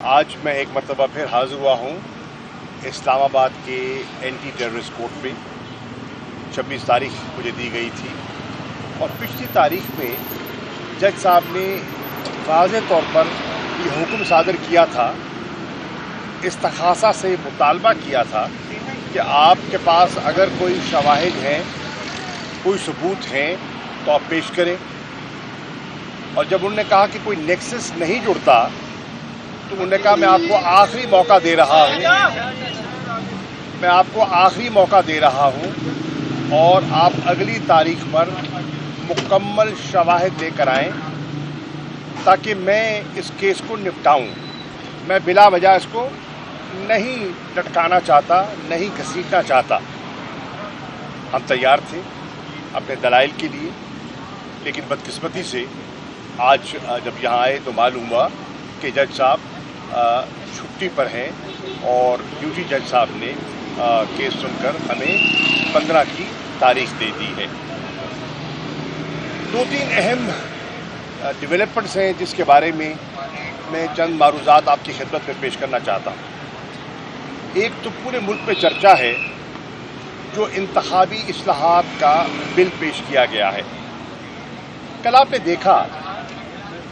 आज मैं एक मरतबा फिर हाजिर हुआ हूँ इस्लामाबाद के एंटी टेररिस्ट कोर्ट पे। 26 तारीख मुझे दी गई थी और पिछली तारीख में जज साहब ने वाज़ेह तौर पर ये हुक्म सादर किया था, इस्तखासा से मुतालबा किया था कि आपके पास अगर कोई शवाहिद हैं, कोई सबूत हैं तो आप पेश करें। और जब उन्होंने कहा कि कोई नेक्सस नहीं जुड़ता तो उन्होंने कहा मैं आपको आखिरी मौका दे रहा हूँ, मैं आपको आखिरी मौका दे रहा हूँ और आप अगली तारीख पर मुकम्मल शवाहिद लेकर आएँ ताकि मैं इस केस को निपटाऊँ। मैं बिला वजह इसको नहीं लटकाना चाहता, नहीं घसीटना चाहता। हम तैयार थे अपने दलाइल के लिए, लेकिन बदकिस्मती से आज जब यहाँ आए तो मालूम हुआ कि जज साहब छुट्टी पर हैं और ड्यूटी जज साहब ने केस सुनकर हमें 15 की तारीख दे दी है। 2-3 अहम डेवलपमेंट्स हैं जिसके बारे में मैं चंद मारूज़ात आपकी खिदमत में पेश करना चाहता हूँ। एक तो पूरे मुल्क में चर्चा है जो इंतखाबी इस्लाहात का बिल पेश किया गया है। कल आपने देखा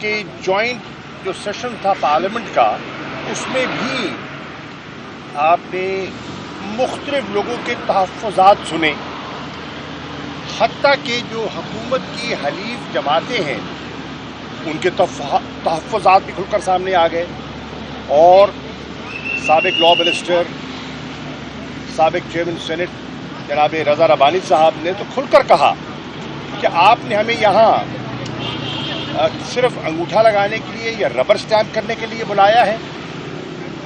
कि जॉइंट जो सेशन था पार्लियामेंट का, उसमें भी आपने मुख्तलिफ लोगों के तहफ़्फ़ुज़ात सुने। हत्ता कि जो हुकूमत की हलीफ जमातें हैं उनके तहफ़्फ़ुज़ात भी खुलकर सामने आ गए और साबिक़ लॉ मिनिस्टर, साबिक़ चेयरमैन सेनेट जनाब रज़ा रब्बानी साहब ने तो खुलकर कहा कि आपने हमें यहाँ सिर्फ अंगूठा लगाने के लिए या रबर स्टैम्प करने के लिए बुलाया है।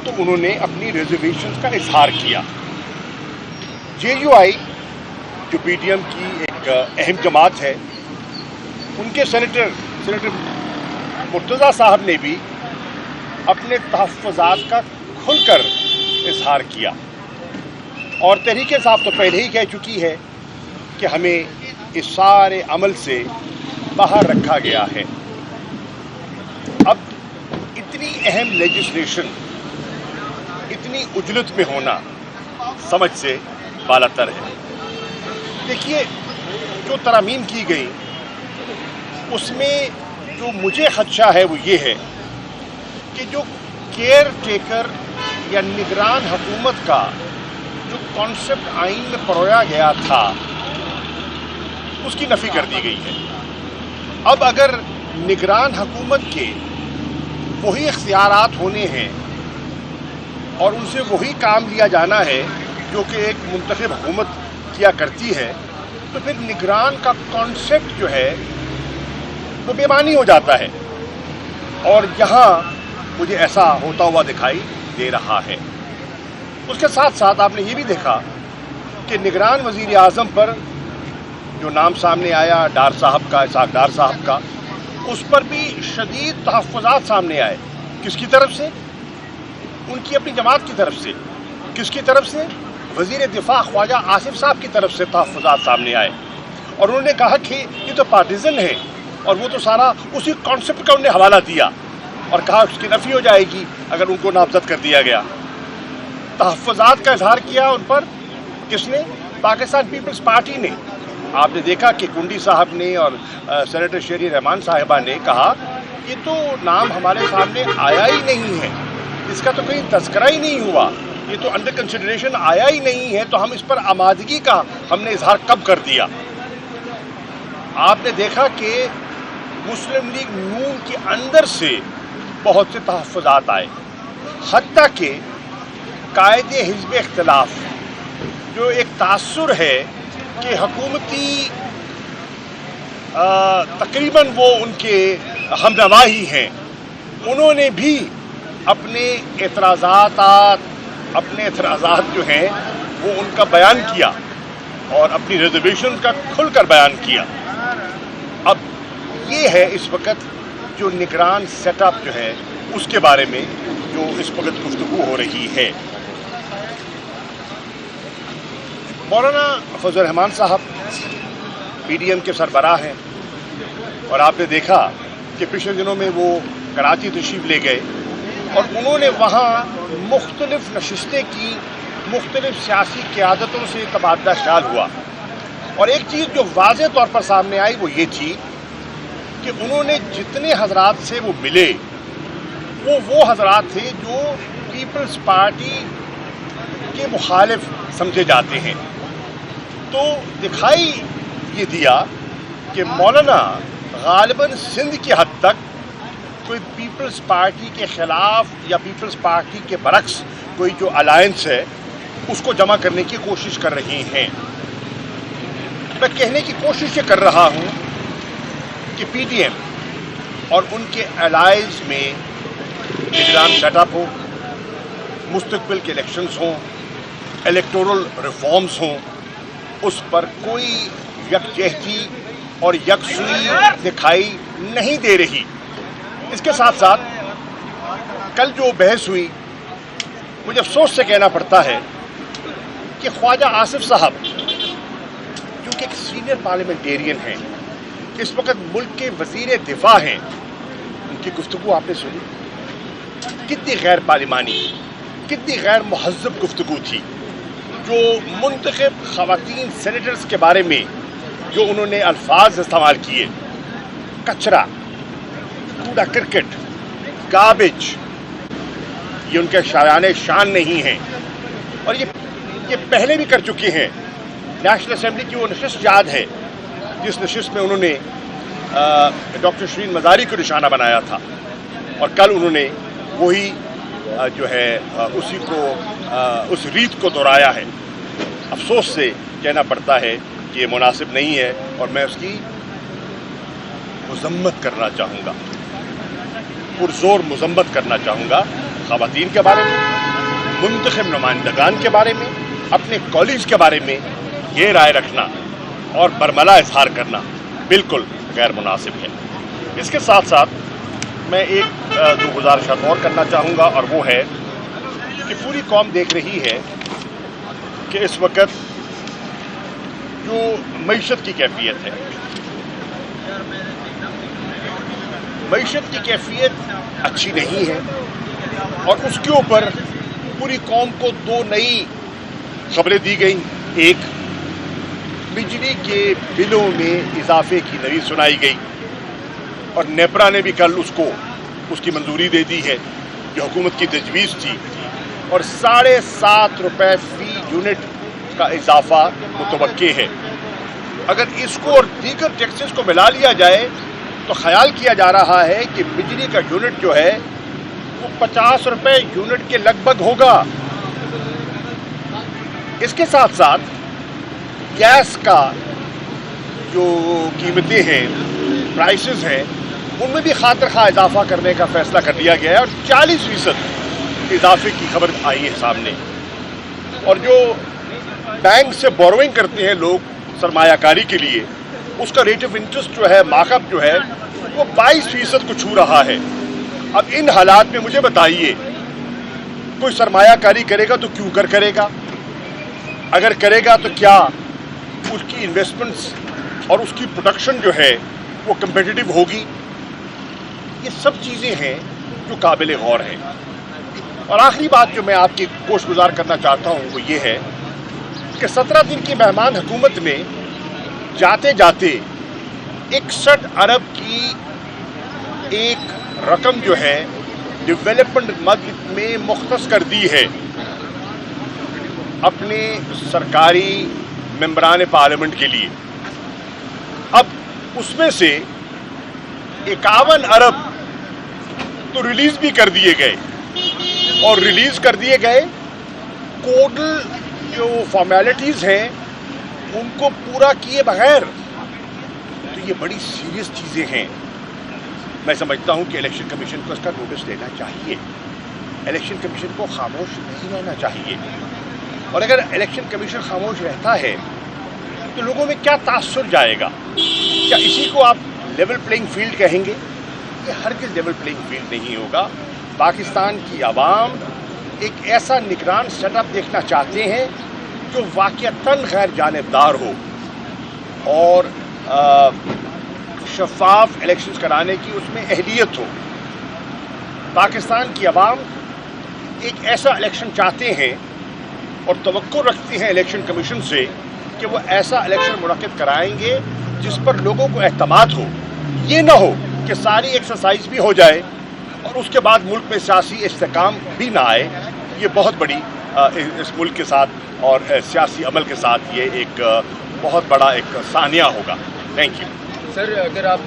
तो उन्होंने अपनी रिजर्वेशंस का इजहार किया। JUI जो PTM की एक अहम जमात है, उनके सेनेटर मुर्तज़ा साहब ने भी अपने तहफ़्फ़ुज़ात का खुलकर इजहार किया और तहरीक इंसाफ तो पहले ही कह चुकी है कि हमें इस सारे अमल से बाहर रखा गया है। अब इतनी अहम लेजिस्लेशन इतनी उजलत में होना समझ से बालातर है। देखिए, जो तरमीम की गई उसमें जो मुझे खदशा है वो ये है कि जो केयर टेकर या निगरान हुकूमत का जो कॉन्सेप्ट आइन में परोया गया था उसकी नफ़ी कर दी गई है। अब अगर निगरान हुकूमत के वही इख्तियारात होने हैं और उनसे वही काम लिया जाना है जो कि एक मुंतखब हुकूमत किया करती है, तो फिर निगरान का कॉन्सेप्ट जो है वो बेमानी हो जाता है और यहाँ मुझे ऐसा होता हुआ दिखाई दे रहा है। उसके साथ साथ आपने ये भी देखा कि निगरान वज़ीर आज़म पर जो नाम सामने आया डार साहब का, इसाक डार साहब का, उस पर भी शदीद तहफ़्फ़ुज़ात सामने आए। किसकी तरफ से? उनकी अपनी जमात की तरफ से। किसकी तरफ से? वज़ीर दिफ़ा ख्वाजा आसिफ साहब की तरफ से तहफ़्फ़ुज़ात सामने आए और उन्होंने कहा कि ये तो पार्टीज़न है और वो तो सारा उसी कॉन्सेप्ट का उन्हें हवाला दिया और कहा उसकी नफ़ी हो जाएगी अगर उनको नामज़द कर दिया गया। तहफ़्फ़ुज़ात का इजहार किया उन पर किसने? पाकिस्तान पीपल्स पार्टी ने। आपने देखा कि कुंडी साहब ने और सेनेटर शेरी रहमान साहिबा ने कहा ये तो नाम हमारे सामने आया ही नहीं है, इसका तो कहीं तज़किरा ही नहीं हुआ, ये तो अंडर कंसिडरेशन आया ही नहीं है, तो हम इस पर आमादगी का हमने इजहार कब कर दिया। आपने देखा कि मुस्लिम लीग नून के अंदर से बहुत से तहफ़्फ़ुज़ात आए, हत्ता कि कायदे हिज़्ब इख्तिलाफ जो एक तासुर है कि हुकूमती तकरीबन वो उनके हमनवा ही हैं, उन्होंने भी अपने एतराज़ात जो हैं वो उनका बयान किया और अपनी रिजर्वेशन का खुलकर बयान किया। अब ये है इस वक्त जो निगरान सेटअप जो है उसके बारे में जो इस वक्त गुफ्तगू हो रही है। मौलाना फजल रहमान साहब PDM के सरबराह हैं और आपने देखा कि पिछले दिनों में वो कराची तशरीफ ले गए اور انہوں نے وہاں مختلف نشستیں کی، مختلف سیاسی قیادتوں سے تبادلہ خیال ہوا، اور ایک چیز جو واضح طور پر سامنے آئی وہ یہ تھی کہ انہوں نے جتنے حضرات سے وہ ملے وہ حضرات تھے جو پیپلز پارٹی کے مخالف سمجھے جاتے ہیں۔ تو دکھائی یہ دیا کہ مولانا غالباً سندھ کی حد تک کوئی پیپلز پارٹی کے خلاف یا پیپلز پارٹی کے برعکس کوئی جو الائنس ہے اس کو جمع کرنے کی کوشش کر رہی ہیں۔ میں کہنے کی کوشش یہ کر رہا ہوں کہ پی ٹی ایم اور ان کے الائز میں نظام سیٹ اپ ہو، مستقبل کے الیکشنز ہوں، الیکٹورل ریفارمز ہوں، اس پر کوئی یکجہتی اور یکسوئی دکھائی نہیں دے رہی۔ اس کے ساتھ ساتھ کل جو بحث ہوئی، مجھے افسوس سے کہنا پڑتا ہے کہ خواجہ آصف صاحب جو کہ ایک سینئر پارلیمنٹیرین ہیں، اس وقت ملک کے وزیر دفاع ہیں، ان کی گفتگو آپ نے سنی، کتنی غیر پارلیمانی، کتنی غیر مہذب گفتگو تھی۔ جو منتخب خواتین سینیٹرز کے بارے میں جو انہوں نے الفاظ استعمال کیے، کچرا، کوڑا کرکٹ، گاربیج، یہ ان کے شایان شان نہیں ہیں، اور یہ پہلے بھی کر چکے ہیں۔ نیشنل اسمبلی کی وہ نشست یاد ہے جس نشست میں انہوں نے ڈاکٹر شرین مزاری کو نشانہ بنایا تھا، اور کل انہوں نے وہی جو ہے اسی کو اس ریت کو دہرایا ہے۔ افسوس سے کہنا پڑتا ہے کہ یہ مناسب نہیں ہے، اور میں اس کی مذمت کرنا چاہوں گا، پرزور مذمت کرنا چاہوں گا۔ خواتین کے بارے میں، منتخب نمائندگان کے بارے میں، اپنے کالج کے بارے میں یہ رائے رکھنا اور برملا اظہار کرنا بالکل غیر مناسب ہے۔ اس کے ساتھ ساتھ میں ایک دو گزارشات اور کرنا چاہوں گا، اور وہ ہے کہ پوری قوم دیکھ رہی ہے کہ اس وقت جو معیشت کی کیفیت ہے، معیشت کی کیفیت اچھی نہیں ہے، اور اس کے اوپر پوری قوم کو دو نئی خبریں دی گئیں۔ ایک، بجلی کے بلوں میں اضافے کی نوید سنائی گئی، اور نیپرا نے بھی کل اس کی منظوری دے دی ہے جو حکومت کی تجویز تھی، اور 7.5 روپے فی یونٹ کا اضافہ متوقع ہے۔ اگر اس کو اور دیگر ٹیکسز کو ملا لیا جائے تو خیال کیا جا رہا ہے کہ بجلی کا یونٹ جو ہے وہ 50 روپے یونٹ کے لگ بھگ ہوگا۔ اس کے ساتھ ساتھ گیس کا جو قیمتیں ہیں، پرائسز ہیں، ان میں بھی خاطر خواہ اضافہ کرنے کا فیصلہ کر لیا گیا ہے، اور 40% اضافے کی خبر آئی ہے سامنے۔ اور جو بینک سے بوروئنگ کرتے ہیں لوگ سرمایہ کاری کے لیے، اس کا ریٹ آف انٹرسٹ جو ہے، مارک اپ جو ہے، وہ 22% کو چھو رہا ہے۔ اب ان حالات میں مجھے بتائیے، کوئی سرمایہ کاری کرے گا تو کیوں کرے گا؟ اگر کرے گا تو کیا اس کی انویسٹمنٹس اور اس کی پروڈکشن جو ہے وہ کمپیٹیٹو ہوگی؟ یہ سب چیزیں ہیں جو قابل غور ہیں۔ اور آخری بات جو میں آپ کی گوش گزار کرنا چاہتا ہوں وہ یہ ہے کہ 17 دن کی مہمان حکومت نے جاتے جاتے 61 ارب کی ایک رقم جو ہے ڈیولپمنٹ مد میں مختص کر دی ہے اپنے سرکاری ممبران پارلیمنٹ کے لیے۔ اب اس میں سے 51 ارب تو ریلیز بھی کر دیے گئے، اور ریلیز کر دیے گئے کوڈل جو فارمیلٹیز ہیں ان کو پورا کیے بغیر۔ تو یہ بڑی سیریس چیزیں ہیں۔ میں سمجھتا ہوں کہ الیکشن کمیشن کو اس کا نوٹس لینا چاہیے، الیکشن کمیشن کو خاموش نہیں رہنا چاہیے۔ اور اگر الیکشن کمیشن خاموش رہتا ہے تو لوگوں میں کیا تاثر جائے گا؟ کیا اسی کو آپ لیول پلینگ فیلڈ کہیں گے؟ یہ ہرگز لیول پلینگ فیلڈ نہیں ہوگا۔ پاکستان کی عوام ایک ایسا نگران سیٹ اپ دیکھنا چاہتے ہیں جو واقعتاً غیر جانبدار ہو اور شفاف الیکشنز کرانے کی اس میں اہلیت ہو۔ पाकिस्तान की आवाम एक ऐसा इलेक्शन चाहते हैं और तवक्को रखती हैं इलेक्शन कमीशन से कि वो ऐसा इलेक्शन मुनक्किद कराएंगे जिस पर लोगों को एतमाद हो। ये ना हो कि सारी एक्सरसाइज भी हो जाए और उसके बाद मुल्क में सियासी इस्तेकाम भी ना आए। ये बहुत बड़ी इस मुल्क के साथ और सियासी अमल के साथ ये एक बहुत बड़ा एक सानिया होगा। Thank you sir. अगर आप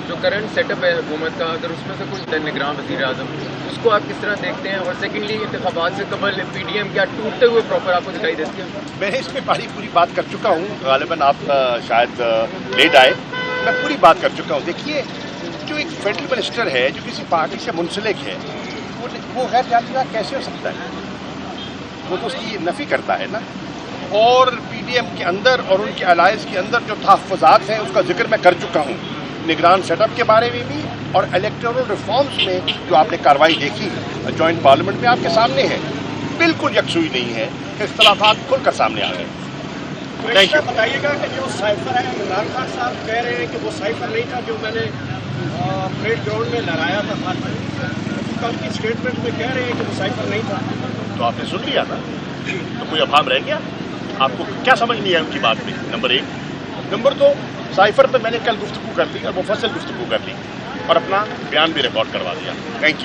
जो करंट सेटअप है हुकूमत का, अगर उसमें से कोई निगरान वज़ीर आज़म, उसको आप किस तरह देखते हैं? और सेकेंडली, इंतखाबात से कबल PDM क्या टूटते हुए प्रॉपर आपको दिखाई देती है? मैं इस पर पूरी बात कर चुका हूँ, गालिबन आप शायद लेट आए। मैं पूरी बात कर चुका हूँ। देखिए, जो एक फेडरल मिनिस्टर है जो किसी पार्टी से मुंसलिक है, वो गैर जातीय कैसे हो सकता है? वो तो उसकी नफ़ी करता है ना। और PDM के अंदर और उनके अलायंस के अंदर जो तहफ़्फ़ुज़ात हैं उसका जिक्र मैं कर चुका हूँ, निगरान सेटअप के बारे में भी और इलेक्टोरल रिफॉर्म्स में जो आपने कार्रवाई देखी जॉइंट पार्लियामेंट में आपके सामने है, बिल्कुल यकसुई नहीं है, इख्तलाफात खुलकर सामने आ गए। Thank you. बताइएगा कि जो साइफर है, इमरान खान साहब कह रहे हैं कि वो साइफर नहीं था जो मैंने परेड ग्राउंड में लहराया था पार्लियामेंट। उनकी स्टेटमेंट में कह रहे हैं कि वो साइफर नहीं था। तो आपने सुन लिया ना, तो कोई अभाम रह गया? आपको क्या समझ नहीं है उनकी बात में? नंबर 1। नंबर 2, साइफर पर मैंने कल गुफ्तगू कर ली और मुफस्सल गुफ्तगू कर ली और अपना बयान भी रिकॉर्ड करवा दिया। Thank you.